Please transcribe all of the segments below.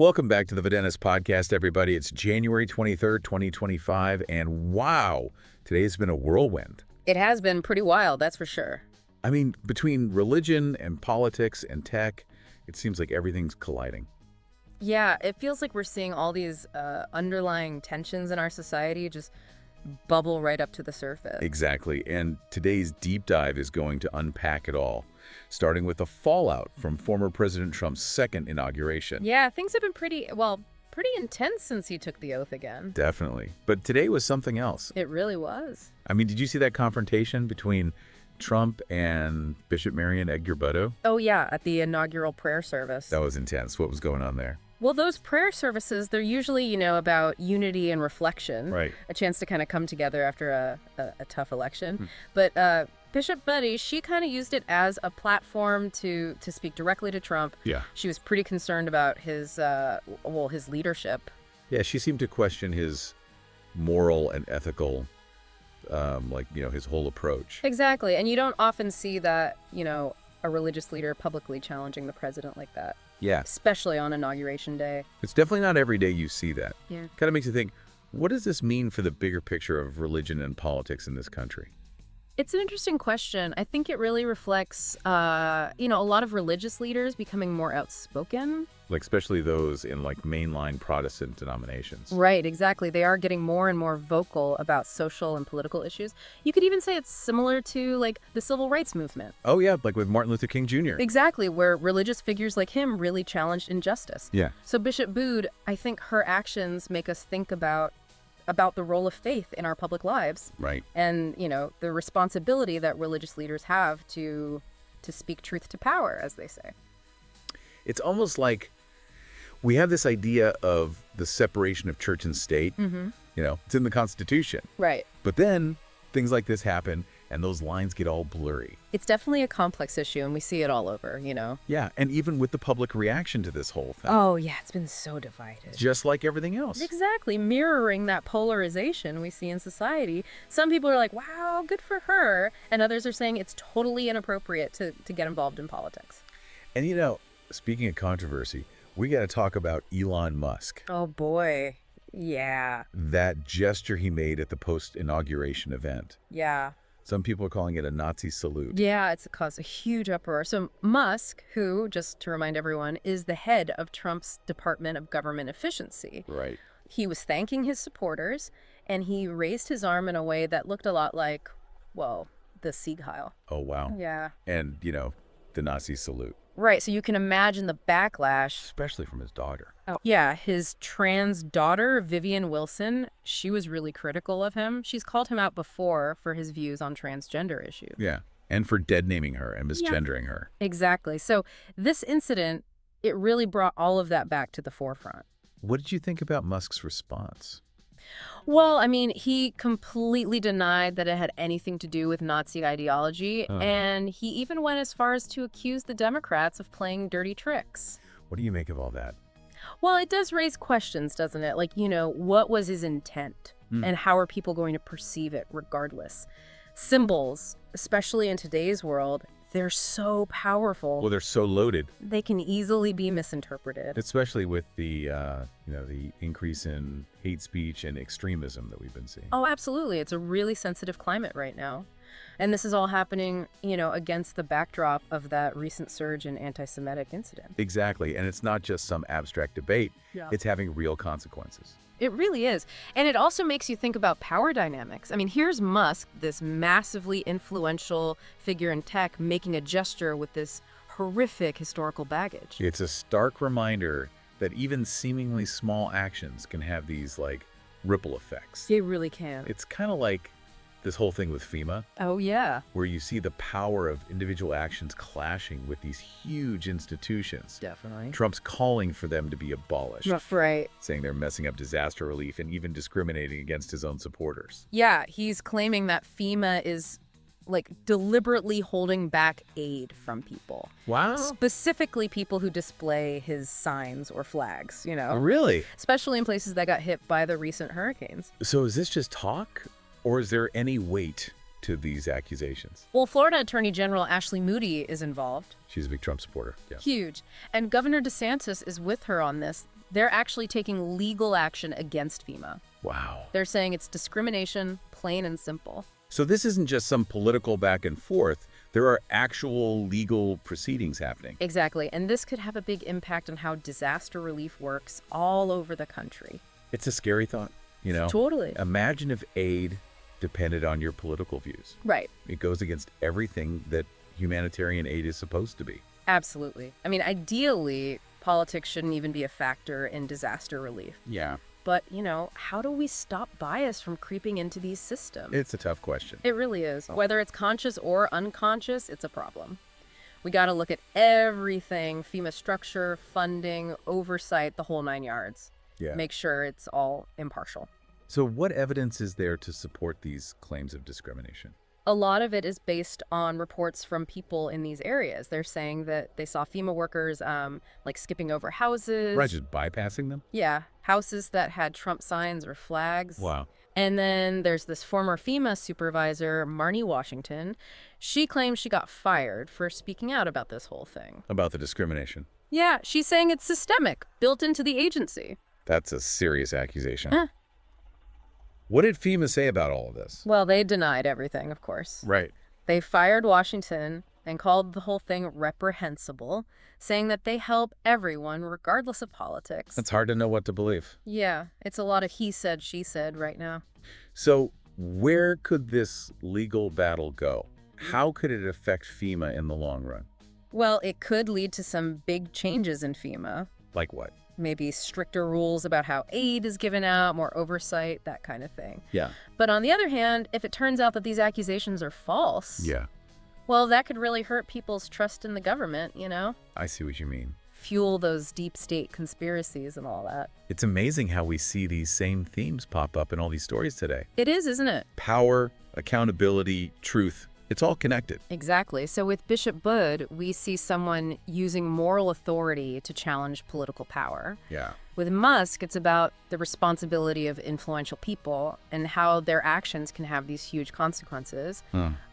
Welcome back to the Videntis podcast, everybody. It's January 23rd, 2025, and wow, today's been a whirlwind. It has been pretty wild, that's for sure. I mean, between religion and politics and tech, it seems like everything's colliding. Yeah, it feels like we're seeing all these underlying tensions in our society just bubble right up to the surface. Exactly, and today's deep dive is going to unpack it all, starting with the fallout from former President Trump's second inauguration. Yeah, things have been pretty intense since he took the oath again. Definitely. But today was something else. It really was. I mean, did you see that confrontation between Trump and Bishop Marian Eggerbodo? Oh yeah, at the inaugural prayer service. That was intense. What was going on there? Well, those prayer services, they're usually, about unity and reflection. Right. A chance to kind of come together after a tough election. But Bishop Buddy, she kind of used it as a platform to speak directly to Trump. Yeah. She was pretty concerned about his leadership. Yeah, she seemed to question his moral and ethical, his whole approach. Exactly. And you don't often see that, a religious leader publicly challenging the president like that. Yeah. Especially on Inauguration Day. It's definitely not every day you see that. Yeah. Kind of makes you think, what does this mean for the bigger picture of religion and politics in this country? It's an interesting question. I think it really reflects, a lot of religious leaders becoming more outspoken. Like, especially those in, mainline Protestant denominations. Right, exactly. They are getting more and more vocal about social and political issues. You could even say it's similar to, the civil rights movement. Oh, yeah, like with Martin Luther King Jr. Exactly, where religious figures like him really challenged injustice. Yeah. So Bishop Bood, I think her actions make us think about the role of faith in our public lives. Right. And, the responsibility that religious leaders have to speak truth to power, as they say. It's almost like we have this idea of the separation of church and state. Mm-hmm. It's in the Constitution. Right. But then things like this happen and those lines get all blurry. It's definitely a complex issue, and we see it all over, Yeah, and even with the public reaction to this whole thing. Oh, yeah, it's been so divided. Just like everything else. Exactly, mirroring that polarization we see in society. Some people are like, wow, good for her, and others are saying it's totally inappropriate to get involved in politics. And speaking of controversy, we got to talk about Elon Musk. Oh, boy. Yeah. That gesture he made at the post-inauguration event. Yeah. Some people are calling it a Nazi salute. Yeah, it's caused a huge uproar. So Musk, who, just to remind everyone, is the head of Trump's Department of Government Efficiency. Right. He was thanking his supporters, and he raised his arm in a way that looked a lot like, the Sieg Heil. Oh, wow. Yeah. And, the Nazi salute. Right, so you can imagine the backlash. Especially from his daughter. Oh. Yeah, his trans daughter, Vivian Wilson, she was really critical of him. She's called him out before for his views on transgender issues. Yeah, and for dead-naming her and misgendering her. Exactly. So this incident, it really brought all of that back to the forefront. What did you think about Musk's response? Well, I mean, he completely denied that it had anything to do with Nazi ideology, and he even went as far as to accuse the Democrats of playing dirty tricks. What do you make of all that? Well, it does raise questions, doesn't it? Like, what was his intent, and how are people going to perceive it regardless? Symbols, especially in today's world, they're so powerful. Well, they're so loaded. They can easily be misinterpreted. Especially with the, the increase in hate speech and extremism that we've been seeing. Oh, absolutely. It's a really sensitive climate right now. And this is all happening, against the backdrop of that recent surge in anti-Semitic incident. Exactly. And it's not just some abstract debate. Yeah. It's having real consequences. It really is. And it also makes you think about power dynamics. I mean, here's Musk, this massively influential figure in tech, making a gesture with this horrific historical baggage. It's a stark reminder that even seemingly small actions can have these, ripple effects. They really can. It's kind of like this whole thing with FEMA. Oh, yeah. Where you see the power of individual actions clashing with these huge institutions. Definitely. Trump's calling for them to be abolished. Right. Saying they're messing up disaster relief and even discriminating against his own supporters. Yeah, he's claiming that FEMA is deliberately holding back aid from people. Wow. Specifically people who display his signs or flags, Oh, really? Especially in places that got hit by the recent hurricanes. So is this just talk? Or is there any weight to these accusations? Well, Florida Attorney General Ashley Moody is involved. She's a big Trump supporter. Yeah. Huge. And Governor DeSantis is with her on this. They're actually taking legal action against FEMA. Wow. They're saying it's discrimination, plain and simple. So this isn't just some political back and forth. There are actual legal proceedings happening. Exactly, and this could have a big impact on how disaster relief works all over the country. It's a scary thought, you know? Totally. Imagine if aid depended on your political views. Right. It goes against everything that humanitarian aid is supposed to be. Absolutely. I mean, ideally, politics shouldn't even be a factor in disaster relief. Yeah. But, how do we stop bias from creeping into these systems? It's a tough question. It really is. Whether it's conscious or unconscious, it's a problem. We got to look at everything, FEMA structure, funding, oversight, the whole 9 yards. Yeah. Make sure it's all impartial. So what evidence is there to support these claims of discrimination? A lot of it is based on reports from people in these areas. They're saying that they saw FEMA workers like skipping over houses. Right, just bypassing them? Yeah, houses that had Trump signs or flags. Wow. And then there's this former FEMA supervisor, Marnie Washington. She claims she got fired for speaking out about this whole thing. About the discrimination. Yeah, she's saying it's systemic, built into the agency. That's a serious accusation. What did FEMA say about all of this? Well, they denied everything, of course. Right. They fired Washington and called the whole thing reprehensible, saying that they help everyone regardless of politics. It's hard to know what to believe. Yeah, it's a lot of he said, she said right now. So where could this legal battle go? How could it affect FEMA in the long run? Well, it could lead to some big changes in FEMA. Like what? Maybe stricter rules about how aid is given out, more oversight, that kind of thing. Yeah. But on the other hand, if it turns out that these accusations are false, Yeah. well, that could really hurt people's trust in the government, I see what you mean. Fuel those deep state conspiracies and all that. It's amazing how we see these same themes pop up in all these stories today. It is, isn't it? Power, accountability, truth. It's all connected. Exactly. So with Bishop Budd, we see someone using moral authority to challenge political power. Yeah. With Musk, it's about the responsibility of influential people and how their actions can have these huge consequences.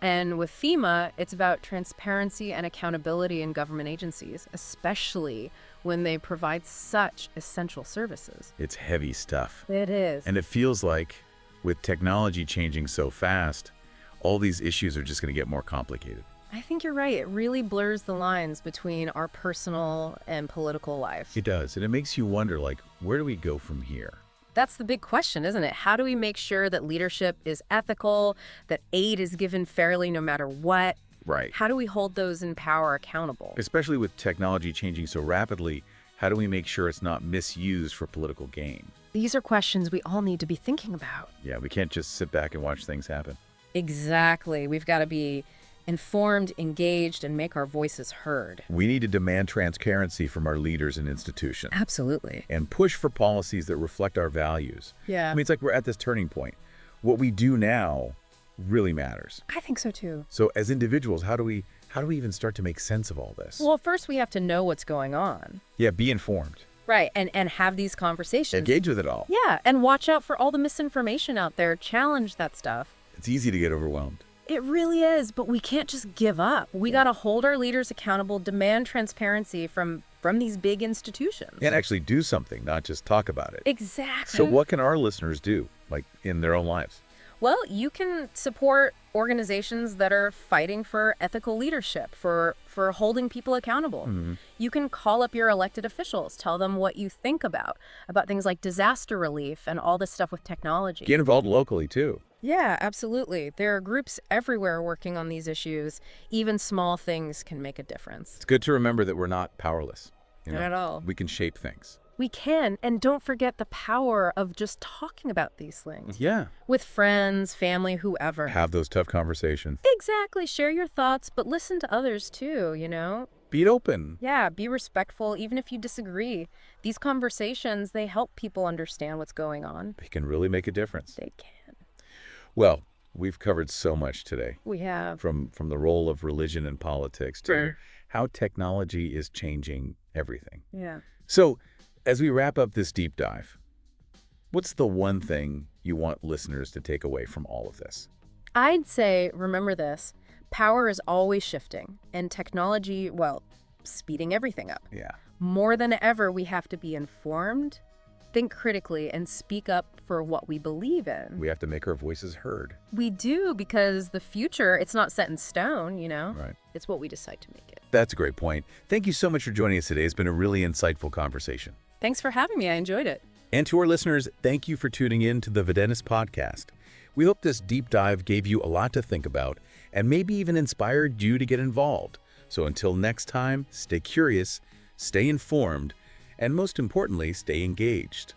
And with FEMA, it's about transparency and accountability in government agencies, especially when they provide such essential services. It's heavy stuff. It is. And it feels like with technology changing so fast, all these issues are just going to get more complicated. I think you're right. It really blurs the lines between our personal and political life. It does. And it makes you wonder, where do we go from here? That's the big question, isn't it? How do we make sure that leadership is ethical, that aid is given fairly no matter what? Right. How do we hold those in power accountable? Especially with technology changing so rapidly, how do we make sure it's not misused for political gain? These are questions we all need to be thinking about. Yeah, we can't just sit back and watch things happen. Exactly. We've got to be informed, engaged, and make our voices heard. We need to demand transparency from our leaders and institutions. Absolutely. And push for policies that reflect our values. Yeah. I mean, it's like we're at this turning point. What we do now really matters. I think so too. So as individuals, how do we even start to make sense of all this? Well, first we have to know what's going on. Yeah, be informed. Right, and have these conversations. Engage with it all. Yeah, and watch out for all the misinformation out there. Challenge that stuff. It's easy to get overwhelmed. It really is, but we can't just give up. We got to hold our leaders accountable, demand transparency from these big institutions. And actually do something, not just talk about it. Exactly. So what can our listeners do, in their own lives? Well, you can support organizations that are fighting for ethical leadership, for holding people accountable. You can call up your elected officials, tell them what you think about things like disaster relief and all this stuff with technology. Get involved locally, too. Yeah, absolutely. There are groups everywhere working on these issues. Even small things can make a difference. It's good to remember that we're not powerless. Not at all. We can shape things. We can, and don't forget the power of just talking about these things. Yeah. With friends, family, whoever. Have those tough conversations. Exactly. Share your thoughts, but listen to others too, Be open. Yeah, be respectful, even if you disagree. These conversations, they help people understand what's going on. They can really make a difference. They can. Well, we've covered so much today. We have. From the role of religion and politics to how technology is changing everything. Yeah. So, as we wrap up this deep dive, what's the one thing you want listeners to take away from all of this? I'd say, remember this, power is always shifting, and technology, well, speeding everything up. Yeah. More than ever, we have to be informed, think critically, and speak up for what we believe in. We have to make our voices heard. We do, because the future, it's not set in stone, Right. It's what we decide to make it. That's a great point. Thank you so much for joining us today. It's been a really insightful conversation. Thanks for having me. I enjoyed it. And to our listeners, thank you for tuning in to the Videntis podcast. We hope this deep dive gave you a lot to think about and maybe even inspired you to get involved. So until next time, stay curious, stay informed, and most importantly, stay engaged.